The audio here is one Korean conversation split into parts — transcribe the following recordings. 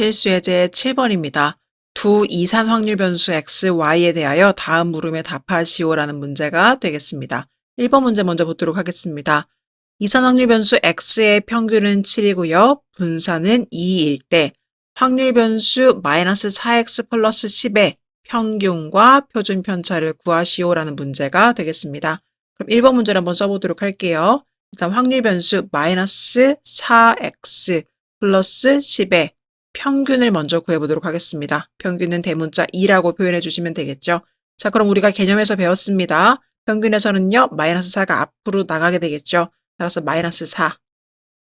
필수 예제 7번입니다. 두 이산 확률 변수 x, y에 대하여 다음 물음에 답하시오라는 문제가 되겠습니다. 1번 문제 먼저 보도록 하겠습니다. 이산 확률 변수 x의 평균은 7이고요. 분산은 2일 때 확률 변수 마이너스 4x 플러스 10의 평균과 표준 편차를 구하시오라는 문제가 되겠습니다. 그럼 1번 문제를 한번 써보도록 할게요. 일단 확률 변수 마이너스 4x 플러스 10의 평균을 먼저 구해보도록 하겠습니다. 평균은 대문자 2라고 표현해 주시면 되겠죠. 자, 그럼 우리가 개념에서 배웠습니다. 평균에서는요, 마이너스 4가 앞으로 나가게 되겠죠. 따라서 마이너스 4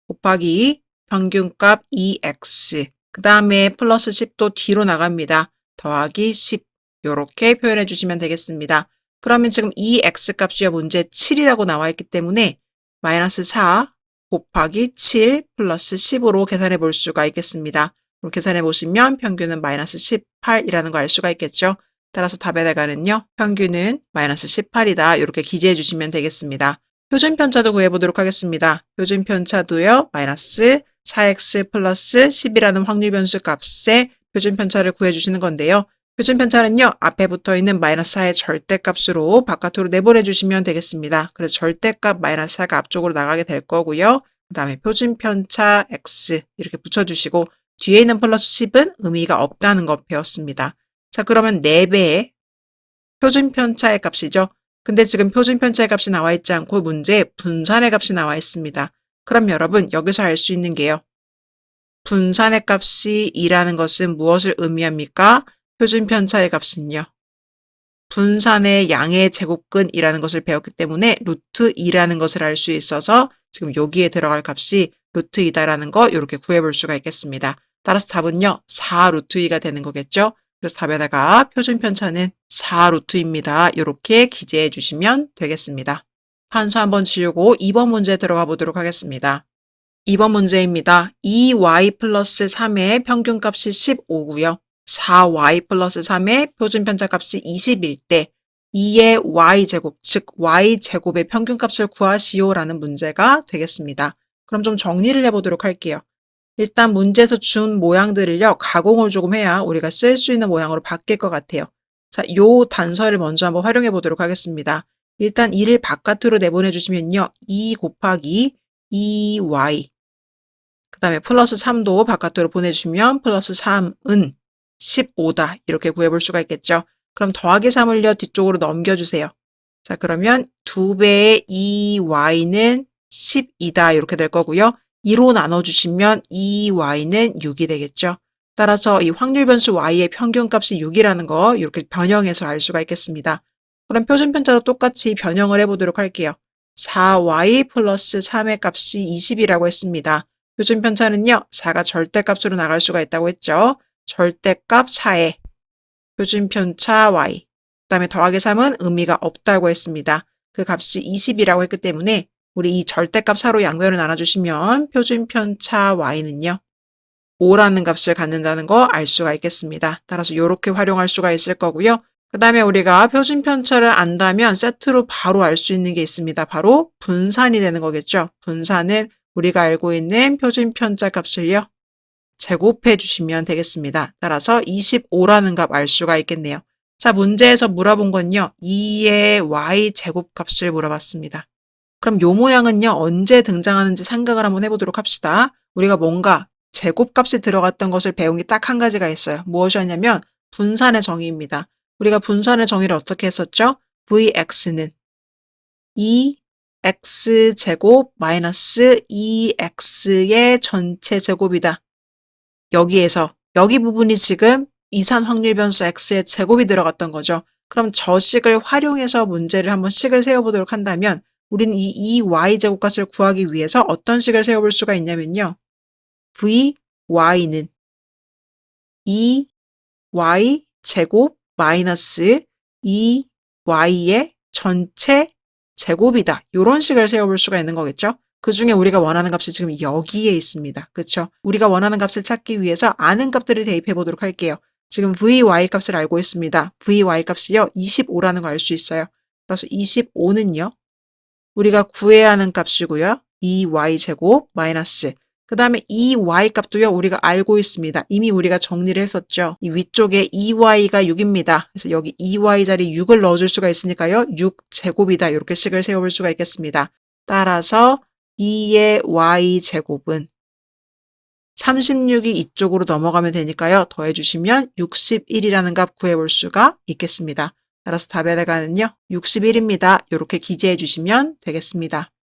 곱하기 평균값 2x 그 다음에 플러스 10도 뒤로 나갑니다. 더하기 10 이렇게 표현해 주시면 되겠습니다. 그러면 지금 2x 값이요 문제 7이라고 나와 있기 때문에 마이너스 4 곱하기 7 플러스 10으로 계산해 볼 수가 있겠습니다. 그럼 계산해 보시면 평균은 마이너스 18이라는 거 알 수가 있겠죠. 따라서 답에다가는요. 평균은 마이너스 18이다. 이렇게 기재해 주시면 되겠습니다. 표준 편차도 구해보도록 하겠습니다. 표준 편차도요. 마이너스 4x 플러스 10이라는 확률 변수 값의 표준 편차를 구해주시는 건데요. 표준 편차는요. 앞에 붙어있는 마이너스 4의 절대값으로 바깥으로 내보내주시면 되겠습니다. 그래서 절대값 마이너스 4가 앞쪽으로 나가게 될 거고요. 그 다음에 표준 편차 x 이렇게 붙여주시고 뒤에 있는 플러스 10은 의미가 없다는 거 배웠습니다. 자, 그러면 4배의 표준 편차의 값이죠. 근데 지금 표준 편차의 값이 나와 있지 않고 문제에 분산의 값이 나와 있습니다. 그럼 여러분 여기서 알 수 있는 게요. 분산의 값이 2라는 것은 무엇을 의미합니까? 표준 편차의 값은요. 분산의 양의 제곱근이라는 것을 배웠기 때문에 루트 2라는 것을 알 수 있어서 지금 여기에 들어갈 값이 루트 2다라는 거 이렇게 구해볼 수가 있겠습니다. 따라서 답은요. 4 루트 2가 되는 거겠죠. 그래서 답에다가 표준 편차는 4 루트 2입니다. 이렇게 기재해 주시면 되겠습니다. 판수 한번 지우고 2번 문제 들어가 보도록 하겠습니다. 2번 문제입니다. 2y 플러스 3의 평균값이 15고요. 4y 플러스 3의 표준 편차값이 20일 때 2의 y제곱, 즉 y제곱의 평균값을 구하시오라는 문제가 되겠습니다. 그럼 좀 정리를 해보도록 할게요. 일단 문제에서 준 모양들을요, 가공을 조금 해야 우리가 쓸 수 있는 모양으로 바뀔 것 같아요. 자, 요 단서를 먼저 한번 활용해 보도록 하겠습니다. 일단 2를 바깥으로 내보내주시면요, 2 곱하기 2y 그 다음에 플러스 3도 바깥으로 보내주시면 플러스 3은 15다. 이렇게 구해볼 수가 있겠죠. 그럼 더하기 3을요, 뒤쪽으로 넘겨주세요. 자, 그러면 2배의 2y는 10이다. 이렇게 될 거고요. 2로 나눠주시면 2y는 6이 되겠죠. 따라서 이 확률 변수 y의 평균값이 6이라는 거 이렇게 변형해서 알 수가 있겠습니다. 그럼 표준 편차도 똑같이 변형을 해보도록 할게요. 4y 플러스 3의 값이 20이라고 했습니다. 표준 편차는요. 4가 절대값으로 나갈 수가 있다고 했죠. 절대값 4에 표준 편차 y 그 다음에 더하기 3은 의미가 없다고 했습니다. 그 값이 20이라고 했기 때문에 우리 이 절대값 4로 양변을 나눠주시면 표준 편차 y는요. 5라는 값을 갖는다는 거 알 수가 있겠습니다. 따라서 이렇게 활용할 수가 있을 거고요. 그 다음에 우리가 표준 편차를 안다면 세트로 바로 알 수 있는 게 있습니다. 바로 분산이 되는 거겠죠. 분산은 우리가 알고 있는 표준 편차 값을요. 제곱해 주시면 되겠습니다. 따라서 25라는 값 알 수가 있겠네요. 자, 문제에서 물어본 건요. 2의 y 제곱 값을 물어봤습니다. 그럼 요 모양은요. 언제 등장하는지 생각을 한번 해보도록 합시다. 우리가 뭔가 제곱값이 들어갔던 것을 배운 게 딱 한 가지가 있어요. 무엇이었냐면 분산의 정의입니다. 우리가 분산의 정의를 어떻게 했었죠? vx는 2x제곱 마이너스 2x의 전체 제곱이다. 여기에서 여기 부분이 지금 이산 확률 변수 x의 제곱이 들어갔던 거죠. 그럼 저 식을 활용해서 문제를 한번 식을 세워보도록 한다면 우리는 이 y제곱값을 구하기 위해서 어떤 식을 세워볼 수가 있냐면요. vy는 2y제곱 마이너스 2y의 전체 제곱이다. 이런 식을 세워볼 수가 있는 거겠죠. 그 중에 우리가 원하는 값이 지금 여기에 있습니다. 그렇죠? 우리가 원하는 값을 찾기 위해서 아는 값들을 대입해 보도록 할게요. 지금 vy 값을 알고 있습니다. vy 값이요. 25라는 거 알 수 있어요. 그래서 25는요. 우리가 구해야 하는 값이고요. 2y 제곱 마이너스 그 다음에 이 y 값도요, 우리가 알고 있습니다. 이미 우리가 정리를 했었죠. 이 위쪽에 2y가 6입니다. 그래서 여기 2y 자리 6을 넣어줄 수가 있으니까요. 6제곱이다. 이렇게 식을 세워볼 수가 있겠습니다. 따라서 2의 y제곱은 36이 이쪽으로 넘어가면 되니까요. 더해주시면 61이라는 값 구해볼 수가 있겠습니다. 따라서 답의 대가는요, 61입니다. 이렇게 기재해 주시면 되겠습니다.